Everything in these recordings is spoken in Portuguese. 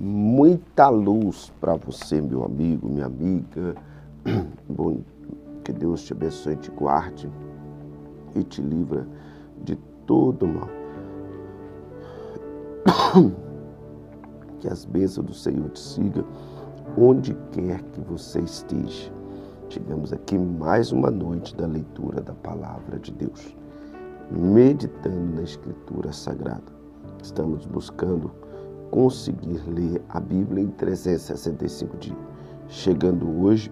Muita luz para você, meu amigo, minha amiga. Bom, que Deus te abençoe, te guarde e te livra de todo mal. Que as bênçãos do Senhor te sigam onde quer que você esteja. Chegamos aqui mais uma noite da leitura da Palavra de Deus, meditando na Escritura Sagrada. Estamos buscando conseguir ler a Bíblia em 365 dias, chegando hoje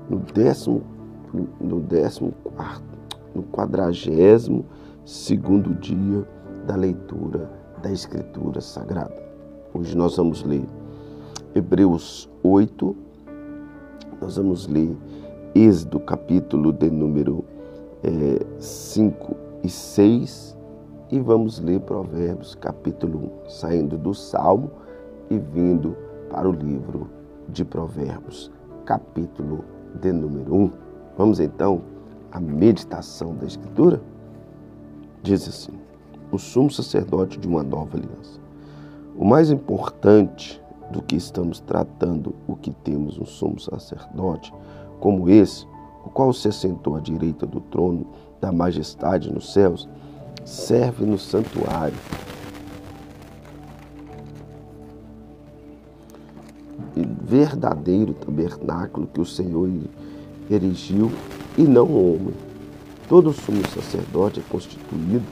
no 42º dia da leitura da Escritura Sagrada. Hoje nós vamos ler Hebreus 8, nós vamos ler Êxodo capítulo de número 5 e 6 e vamos ler Provérbios capítulo 1, saindo do Salmo e vindo para o livro de Provérbios capítulo de número 1. Vamos então à meditação da Escritura? Diz assim: o sumo sacerdote de uma nova aliança. O mais importante do que estamos tratando, o que temos um sumo sacerdote como esse, o qual se assentou à direita do trono da majestade nos céus, serve no santuário e verdadeiro tabernáculo que o Senhor erigiu e não o homem. Todo sumo sacerdote é constituído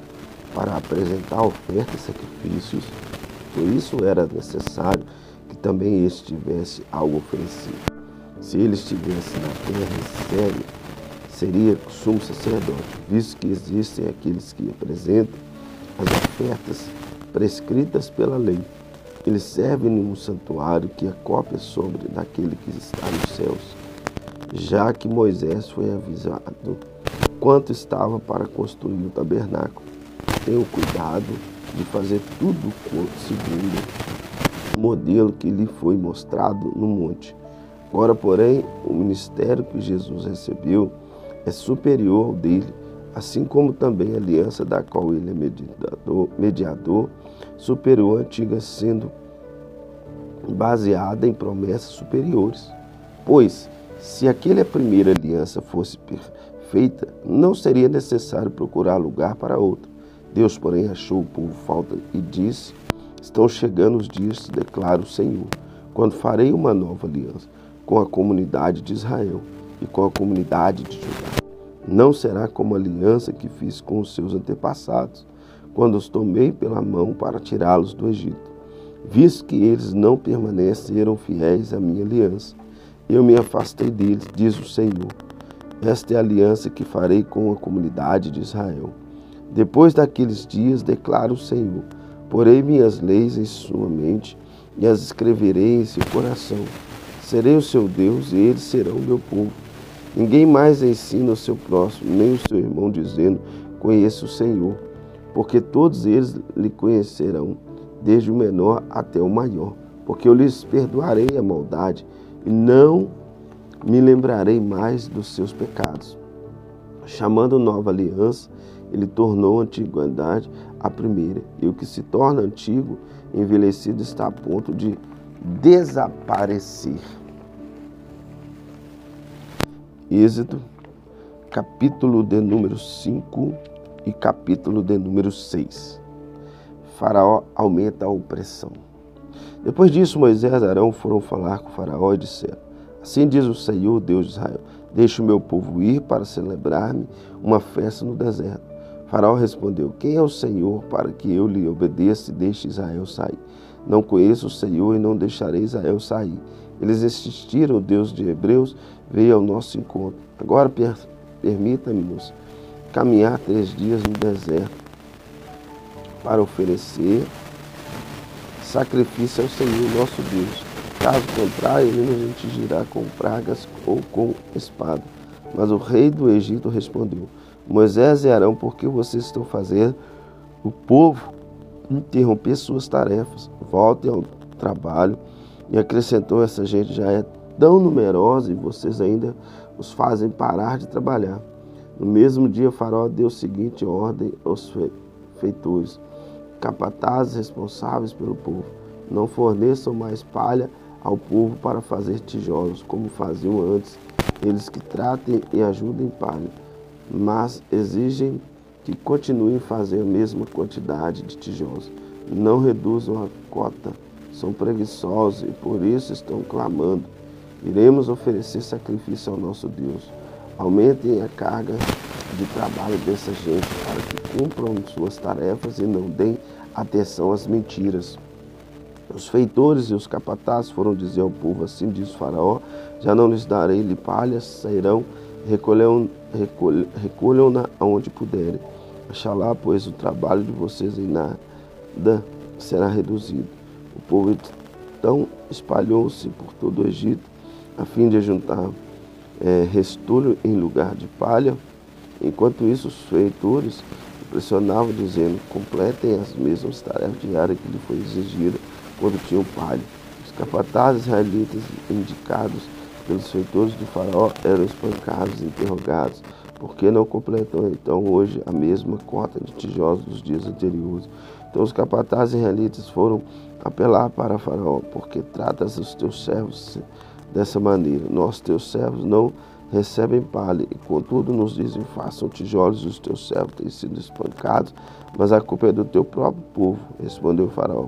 para apresentar ofertas e sacrifícios, por isso era necessário que também este tivesse algo oferecido. Se ele estivesse na terra em sério, seria sumo sacerdote, visto que existem aqueles que apresentam as ofertas prescritas pela lei. Ele serve num santuário que é cópia sobre daquele que está nos céus, já que Moisés foi avisado quanto estava para construir o tabernáculo. Tenha cuidado de fazer tudo segundo o modelo que lhe foi mostrado no monte. Agora, porém, o ministério que Jesus recebeu é superior ao dele, assim como também a aliança da qual ele é mediador, superior à antiga, sendo baseada em promessas superiores. Pois, se aquela primeira aliança fosse perfeita, não seria necessário procurar lugar para outra. Deus, porém, achou o povo falta e disse: estão chegando os dias, declara o Senhor, quando farei uma nova aliança com a comunidade de Israel e com a comunidade de Judá. Não será como a aliança que fiz com os seus antepassados, quando os tomei pela mão para tirá-los do Egito, visto que eles não permaneceram fiéis à minha aliança. Eu me afastei deles, diz o Senhor. Esta é a aliança que farei com a comunidade de Israel. Depois daqueles dias, declara o Senhor, porei minhas leis em sua mente e as escreverei em seu coração. Serei o seu Deus e eles serão o meu povo. Ninguém mais ensina o seu próximo, nem o seu irmão, dizendo: conheça o Senhor, porque todos eles lhe conhecerão, desde o menor até o maior, porque eu lhes perdoarei a maldade e não me lembrarei mais dos seus pecados. Chamando nova aliança, ele tornou a antiguidade a primeira, e o que se torna antigo, envelhecido, está a ponto de desaparecer. Êxodo, capítulo de número 5 e capítulo de número 6. Faraó aumenta a opressão. Depois disso, Moisés e Arão foram falar com Faraó e disseram: assim diz o Senhor, Deus de Israel, deixe o meu povo ir para celebrar-me uma festa no deserto. Faraó respondeu: quem é o Senhor para que eu lhe obedeça e deixe Israel sair? Não conheço o Senhor e não deixarei Israel sair. Eles insistiram: o Deus de Hebreus veio ao nosso encontro. Agora permita-nos caminhar 3 dias no deserto para oferecer sacrifício ao Senhor nosso Deus. Caso contrário, ele nos atingirá com pragas ou com espada. Mas o rei do Egito respondeu: Moisés e Arão, por que vocês estão fazendo o povo interromper suas tarefas? Voltem ao trabalho. E acrescentou: essa gente já é tão numerosa e vocês ainda os fazem parar de trabalhar. No mesmo dia, Faraó deu a seguinte ordem aos feitores, capatazes responsáveis pelo povo: Não forneçam mais palha ao povo para fazer tijolos, como faziam antes, eles que tratem e ajudem palha, mas exigem que continuem a fazer a mesma quantidade de tijolos. Não reduzam a cota, são preguiçosos e por isso estão clamando. Iremos oferecer sacrifício ao nosso Deus. Aumentem a carga de trabalho dessa gente para que cumpram suas tarefas e não deem atenção às mentiras. Os feitores e os capatazes foram dizer ao povo: assim diz o faraó, já não lhes darei palhas, sairão, recolham-na aonde puderem. Oxalá, pois, o trabalho de vocês em nada será reduzido. O povo então espalhou-se por todo o Egito, a fim de juntar restolho em lugar de palha. Enquanto isso, os feitores pressionavam, dizendo: completem as mesmas tarefas diárias que lhe foi exigida quando tinham palha. Os capatazes israelitas, indicados pelos feitores do faraó, eram espancados e interrogados: por que não completam então hoje a mesma cota de tijolos dos dias anteriores? Então os capatazes israelitas foram apelar para faraó: porque tratas os teus servos dessa maneira? Nós, teus servos, não recebem palha, e contudo nos dizem: façam tijolos, e os teus servos têm sido espancados, mas a culpa é do teu próprio povo. Respondeu o faraó: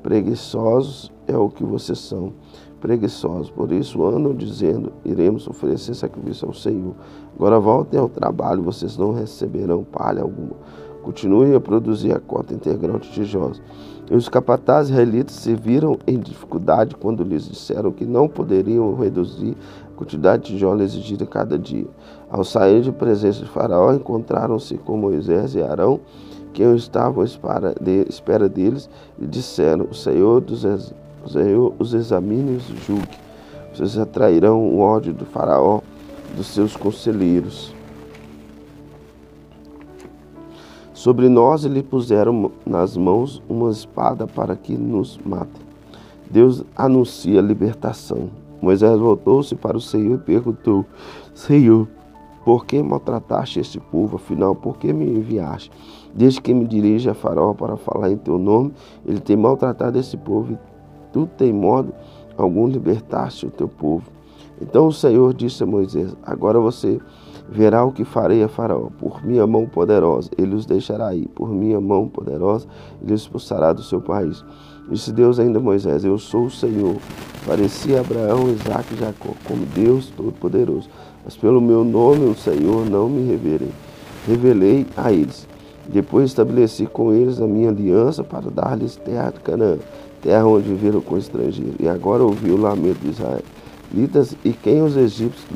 preguiçosos é o que vocês são, preguiçosos. Por isso andam dizendo: iremos oferecer sacrifício ao Senhor. Agora voltem ao trabalho, vocês não receberão palha alguma. Continuem a produzir a cota integral de tijolos. E os capatazes israelitas se viram em dificuldade quando lhes disseram que não poderiam reduzir a quantidade de tijolos exigida cada dia. Ao sair de presença de faraó, encontraram-se com Moisés e Arão, que estavam à espera deles, e disseram: o Senhor os examine e os julgue. Vocês atrairão o ódio do faraó e dos seus conselheiros. Sobre nós lhe puseram nas mãos uma espada para que nos matem. Deus anuncia a libertação. Moisés voltou-se para o Senhor e perguntou: Senhor, por que maltrataste este povo? Afinal, por que me enviaste? Desde que me dirige a faraó para falar em teu nome, ele tem maltratado esse povo e tu, tem modo algum, libertaste o teu povo. Então o Senhor disse a Moisés: agora você verá o que farei a faraó. Por minha mão poderosa ele os deixará ir. Por minha mão poderosa ele os expulsará do seu país. Disse Deus ainda a Moisés: eu sou o Senhor. Parecia Abraão, Isaque e Jacó como Deus Todo-Poderoso. Mas pelo meu nome, o Senhor, não me revelei a eles. Depois estabeleci com eles a minha aliança para dar-lhes terra de Canaã, terra onde viveram com estrangeiro. E agora ouvi o lamento dos israelitas e quem os egípcios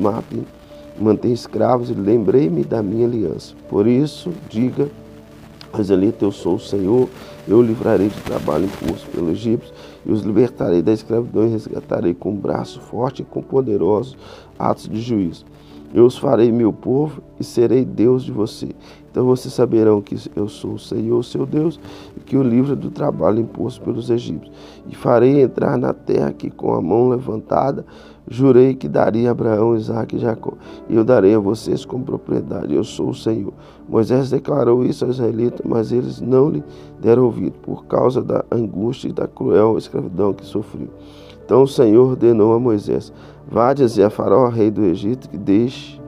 mantém escravos, e lembrei-me da minha aliança. Por isso, diga aos israelitas: eu sou o Senhor, eu livrarei de trabalho imposto pelo egípcio, e os libertarei da escravidão, e resgatarei com braço forte e com poderosos atos de juízo. Eu os farei meu povo e serei Deus de você. Então vocês saberão que eu sou o Senhor, seu Deus, e que o livro do trabalho imposto pelos egípcios. E farei entrar na terra que com a mão levantada jurei que daria a Abraão, Isaque e Jacó. E eu darei a vocês como propriedade. Eu sou o Senhor. Moisés declarou isso aos israelitas, mas eles não lhe deram ouvido, por causa da angústia e da cruel escravidão que sofreu. Então o Senhor ordenou a Moisés: vá dizer a Faraó, rei do Egito, que deixe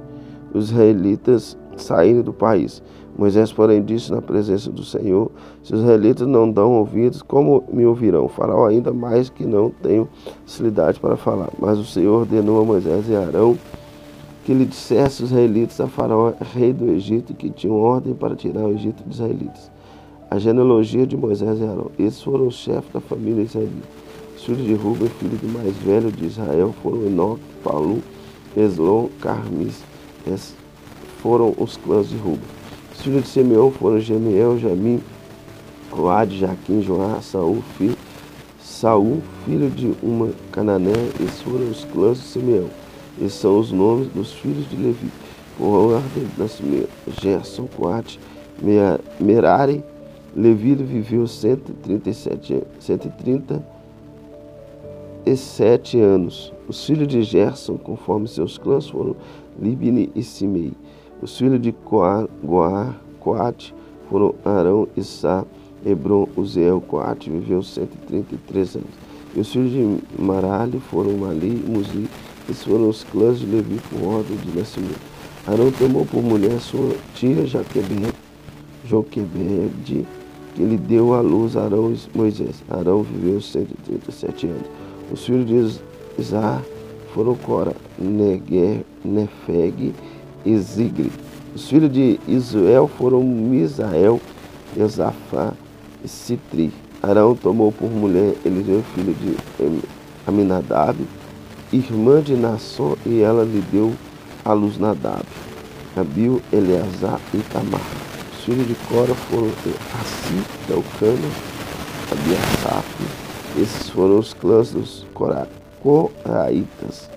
os israelitas saírem do país. Moisés, porém, disse na presença do Senhor: se os israelitas não dão ouvidos, como me ouvirão? Faraó ainda mais que não tenho facilidade para falar. Mas o Senhor ordenou a Moisés e Arão que lhe dissesse os israelitas a Faraó, rei do Egito, que tinham ordem para tirar o Egito dos israelitas. A genealogia de Moisés e Arão. Esses foram os chefes da família israelita. Os filhos de Ruben, filho do mais velho de Israel, foram Enoque, Palu, Eslon, Carmis. Esses foram os clãs de Ruben. Os filhos de Simeão foram Gemiel, Jamim, Oade, Jaquim, Joá, Saul, filho de uma cananeia. Esses foram os clãs de Simeão. Esses são os nomes dos filhos de Levi, por ordem de nascimento: Gerson, Coate, Merari. Levi viveu 137 anos. Os filhos de Gerson, conforme seus clãs, foram Libni e Simei. Os filhos de Coate foram Arão, Issá, Hebron, Uziel, Coate, viveu 133 anos. E os filhos de Marali foram Mali e Muzi. Esses foram os clãs de Levi por ordem de nascimento. Arão tomou por mulher sua tia Joquebede, que lhe deu à luz Arão e Moisés. Arão viveu 137 anos. Os filhos de Izar foram Cora, Nefeg e Zigri. Os filhos de Isuel foram Misael, Ezafá e Citri. Arão tomou por mulher Eliseu, filho de Aminadab, irmã de Naasson, e ela lhe deu à luz Nadab, Abiú, Eleazar e Tamar. Os filhos de Cora foram Assi, Elcana, Abiasaf. Esses foram os clãs dos Coraitas.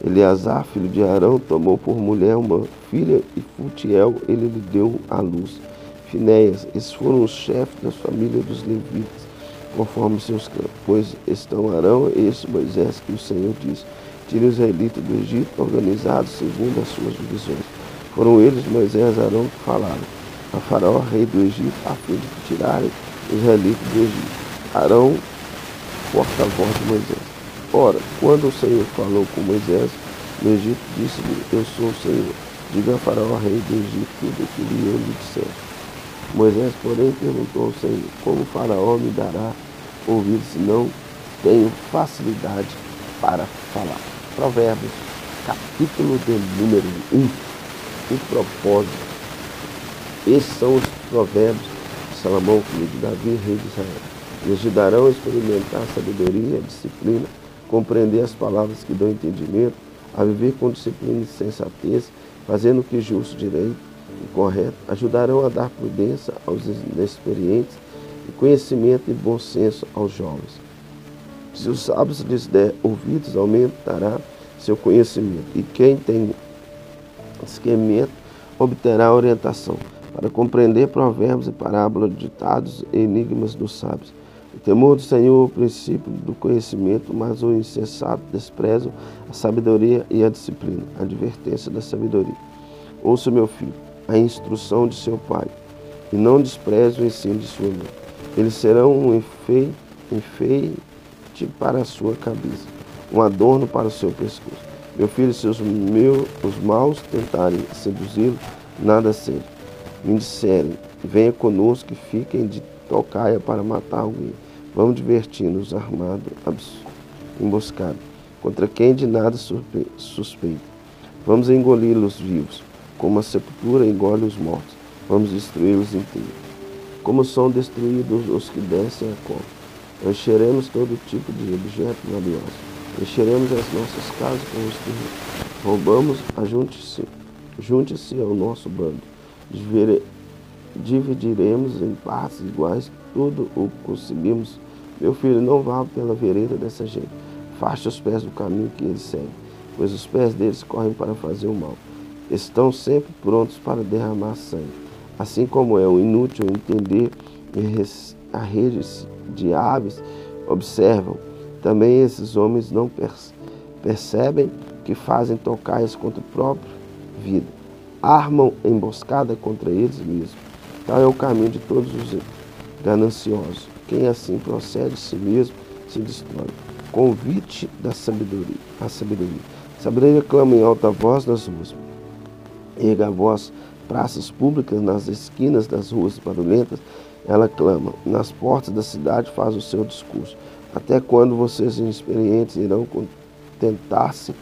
Eleazar, filho de Arão, tomou por mulher uma filha, e Futiel ele lhe deu à luz Finéias. Esses foram os chefes das famílias dos levitas, conforme seus clãs. Pois estão Arão e este Moisés, que o Senhor disse: tire os israelitas do Egito, organizados segundo as suas divisões. Foram eles, Moisés e Arão, que falaram a Faraó, rei do Egito, a fim de tirarem os israelitas do Egito. Arão, porta-voz de Moisés. Ora, quando o Senhor falou com Moisés no Egito, disse-lhe: eu sou o Senhor. Diga a Faraó, rei do Egito, tudo o que eu lhe disser. Moisés, porém, perguntou ao Senhor: como Faraó me dará ouvido se não tenho facilidade para falar? Provérbios, capítulo de número 1. O propósito. Esses são os provérbios de Salomão, filho de Davi, rei de Israel. Eles ajudarão a experimentar a sabedoria, a disciplina, compreender as palavras que dão entendimento, a viver com disciplina e sensatez, fazendo o que é justo, direito e correto. Ajudarão a dar prudência aos inexperientes e conhecimento e bom senso aos jovens. Se os sábios lhes der ouvidos, aumentará seu conhecimento. E quem tem discernimento obterá orientação para compreender provérbios e parábolas, ditados e enigmas dos sábios. O temor do Senhor é o princípio do conhecimento, mas o insensato despreza a sabedoria e a disciplina, a advertência da sabedoria. Ouça, meu filho, a instrução de seu pai, e não despreze o ensino de sua mãe. Eles serão um enfeite para a sua cabeça, um adorno para o seu pescoço. Meu filho, se os maus tentarem seduzi-lo, nada seja. Me disserem: venha conosco e fiquem de tocaia para matar alguém. Vamos divertir-nos armado, emboscado, contra quem de nada suspeita. Vamos engoli-los vivos, como a sepultura engole os mortos. Vamos destruí-los inteiros, como são destruídos os que descem a cova. Encheremos todo tipo de objetos valiosos. Encheremos as nossas casas com os que roubamos. Junte-se ao nosso bando. Dividiremos em partes iguais tudo o que conseguimos. Meu filho, não vá pela vereda dessa gente. Afaste os pés do caminho que eles seguem, pois os pés deles correm para fazer o mal. Estão sempre prontos para derramar sangue. Assim como é inútil entender a rede de aves, observam. Também esses homens não percebem que fazem tocaias contra a própria vida. Armam emboscada contra eles mesmos. Tal é o caminho de todos os gananciosos. Quem assim procede de si mesmo se destrói. Convite da sabedoria. A sabedoria clama em alta voz nas ruas. Erga a voz praças públicas, nas esquinas das ruas barulhentas. Ela clama. Nas portas da cidade faz o seu discurso. Até quando vocês inexperientes irão contentar-se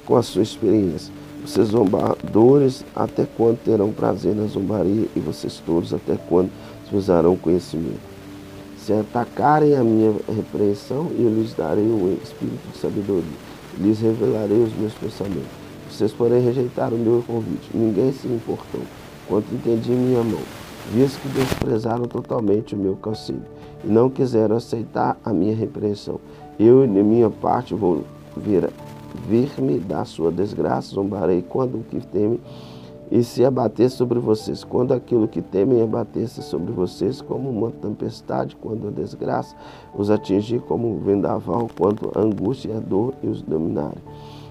com a sua experiência? Vocês zombadores, até quando terão prazer na zombaria? E vocês todos, até quando se usarão conhecimento? Se atacarem a minha repreensão, eu lhes darei um espírito de sabedoria. Lhes revelarei os meus pensamentos. Vocês, porém, rejeitaram o meu convite. Ninguém se importou quanto entendi minha mão, visto que desprezaram totalmente o meu conselho e não quiseram aceitar a minha repreensão. Eu, de minha parte, vou ver-me da sua desgraça, zombarei quando o que temem e se abater sobre vocês, quando aquilo que temem abater-se sobre vocês como uma tempestade, quando a desgraça os atingir como um vendaval, quando a angústia e a dor os dominarem.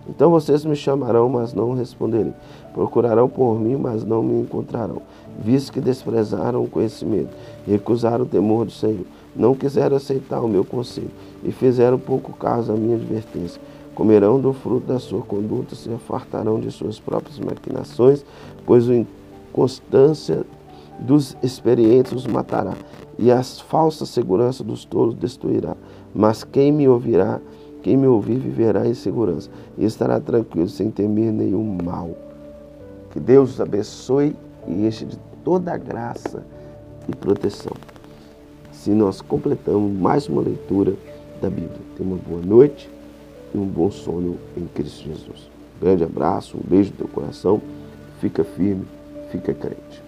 Então vocês me chamarão, mas não responderei. Procurarão por mim, mas não me encontrarão, visto que desprezaram o conhecimento, recusaram o temor do Senhor, não quiseram aceitar o meu conselho, e fizeram pouco caso à minha advertência. Comerão do fruto da sua conduta, se fartarão de suas próprias maquinações, pois a inconstância dos experientes os matará, e a falsa segurança dos tolos destruirá. Mas quem me ouvir viverá em segurança, e estará tranquilo, sem temer nenhum mal. Que Deus os abençoe e enche de toda a graça e proteção. Assim nós completamos mais uma leitura da Bíblia. Tenha uma boa noite e um bom sono em Cristo Jesus. Um grande abraço, um beijo no teu coração. Fica firme, fica crente.